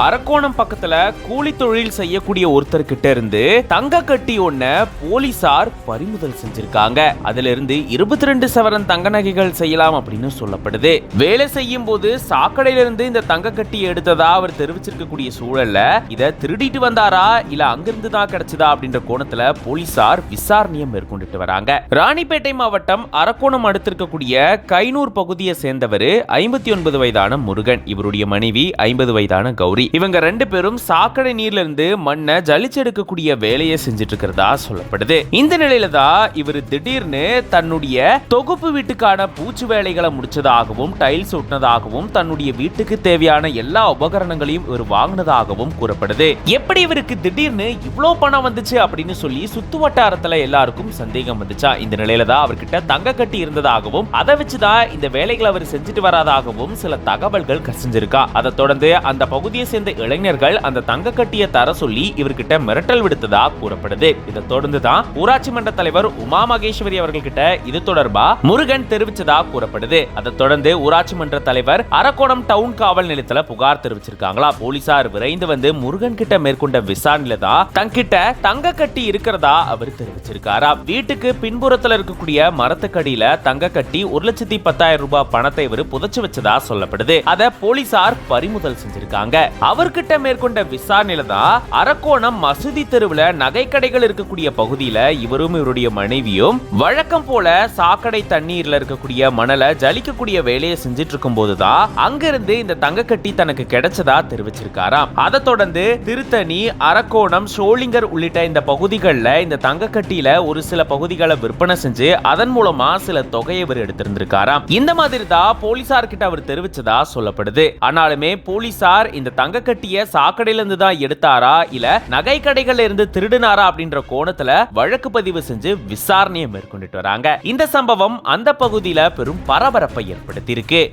அரக்கோணம் பக்கத்துல கூலி தொழில் செய்யக்கூடிய ஒருத்தர்கிட்ட இருந்து தங்க கட்டி ஒன்ன போலீசார் பறிமுதல் செஞ்சிருக்காங்க. அதுல இருந்து 22 சவரன் தங்க நகைகள் செய்யலாம் அப்படின்னு சொல்லப்படுது. வேலை செய்யும் போது சாக்கடையில இருந்து இந்த தங்க கட்டி எடுத்ததா அவர் தெரிவிச்சிருக்கக்கூடிய சூழல்ல இத திருடிட்டு வந்தாரா இல்ல அங்கிருந்து தான் கிடைச்சதா அப்படின்ற கோணத்துல போலீசார் விசாரணையை மேற்கொண்டுட்டு வராங்க. ராணிப்பேட்டை மாவட்டம் அரக்கோணம் அடுத்திருக்கக்கூடிய கைனூர் பகுதியை சேர்ந்தவர் 59 வயதான முருகன். இவருடைய மனைவி 50 வயதான கௌரி. இவங்க ரெண்டு பேரும் சாக்கடை நீர்ல இருந்து மண்ணை ஜலிச்செடுக்கக்கூடிய வேலையை செஞ்சுட்டு இருக்கிறதா சொல்லப்படுது. இந்த நிலையில தான் இவர் திடீர்னு தன்னுடைய தொகுப்பு வீட்டுக்கான பூச்சு வேலைகளை முடிச்சதாகவும் டைல்ஸ் ஒட்டினதாகவும் தன்னுடைய வீட்டுக்கு தேவையான எல்லா உபகரணங்களையும் இவர் வாங்கினதாகவும் கூறப்படுது. எப்படி இவருக்கு திடீர்னு இவ்வளவு பணம் வந்துச்சு அப்படின்னு சொல்லி சுத்து வட்டாரத்துல எல்லாருக்கும் சந்தேகம் வந்துச்சா. இந்த நிலையில தான் அவர்கிட்ட தங்க கட்டி இருந்ததாகவும் அதை வச்சுதான் இந்த வேலைகளை அவர் செஞ்சுட்டு வராதாகவும் சில தகவல்கள் கசிஞ்சிருக்கா. அதை தொடர்ந்து அந்த பகுதியை சேர்ந்த இளைஞர்கள் அந்த தங்க கட்டியை தர சொல்லி இவர்கிட்ட மிரட்டல் விடுத்ததா கூறப்படுது. இதை தொடர்ந்து தான் ஊராட்சி மன்ற தலைவர் உமா மகேஸ்வரி அவர்கள்கிட்ட இது தொடர்பா முருகன் தெரிவிச்சதா கூறப்படுது. அதை தொடர்ந்து ஊராட்சி மன்ற தலைவர் அரக்கோணம் டவுன் காவல் நிலையத்துல புகார் தெரிவிச்சிருக்காங்களா. போலீசார் விரைந்து வந்து முருகன் கிட்ட மேற்கொண்ட விசாரணையில தான் தங்கிட்ட தங்க கட்டி இருக்கிறதா அவர் தெரிவிச்சிருக்காரா. வீட்டுக்கு பின்புறத்துல இருக்கக்கூடிய மரத்துக்கடியில தங்க கட்டி 1,10,000 ரூபாய் பணத்தை இவர் புதைச்சு வச்சதா சொல்லப்படுது. அதை போலீசார் பறிமுதல் செஞ்சிருக்காங்க. அவர்கிட்ட மேற்கொண்ட விசாரணையில தான் அரக்கோணம் மசூதி தெருவுல நகை கடைகள் இருக்கக்கூடிய பகுதியில இவரும் இவருடைய மனைவியும் வழக்கம் போல சாக்கடை தண்ணீர்ல இருக்கக்கூடிய மணலை ஜலிக்கக்கூடிய வேலையை செஞ்சிட்டு இருக்கும் போதுதான் அங்கிருந்து இந்த தங்க கட்டி தனக்கு கிடைச்சதா தெரிவிச்சிருக்காராம். அதை தொடர்ந்து திருத்தணி, அரக்கோணம், சோளிங்கர் உள்ளிட்ட இந்த பகுதிகளில் இந்த தங்க கட்டியில ஒரு சில பகுதிகளை விற்பனை செஞ்சு அதன் மூலமா சில தொகையை இவர் எடுத்திருந்திருக்காராம். இந்த மாதிரி தான் போலீசார் கிட்ட அவர் தெரிவிச்சதா சொல்லப்படுது. ஆனாலுமே போலீசார் இந்த தங்க கட்டிய சாக்கடையில இருந்து தான் எடுத்தாரா இல்ல நகை கடைகள்ல இருந்து திருடினாரா அப்படின்ற கோணத்துல வழக்கு பதிவு செஞ்சு விசாரணையை மேற்கொண்டுட்டு வராங்க. இந்த சம்பவம் அந்த பகுதியில பெரும் பரபரப்பை ஏற்படுத்தி இருக்கு.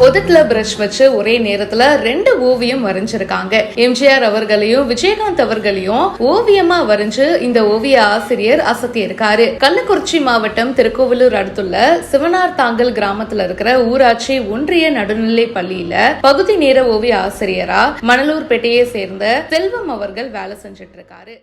உதட்டுல பிரஷ் வச்சு ஒரே நேரத்துல 2 ஓவியம் வரைஞ்சிருக்காங்க. எம்ஜிஆர் அவர்களையும் விஜயகாந்த் அவர்களையும் ஓவியமா வரைஞ்சு இந்த ஓவிய ஆசிரியர் அசத்தி இருக்காரு. கள்ளக்குறிச்சி மாவட்டம் திருக்கோவிலூர் அடுத்துள்ள சிவனார் தாங்கல் கிராமத்துல இருக்கிற ஊராட்சி ஒன்றிய நடுநிலை பள்ளியில பகுதி நேர ஓவிய ஆசிரியரா மணலூர்பேட்டையை சேர்ந்த செல்வம் அவர்கள் வேலை செஞ்சிட்டு இருக்காரு.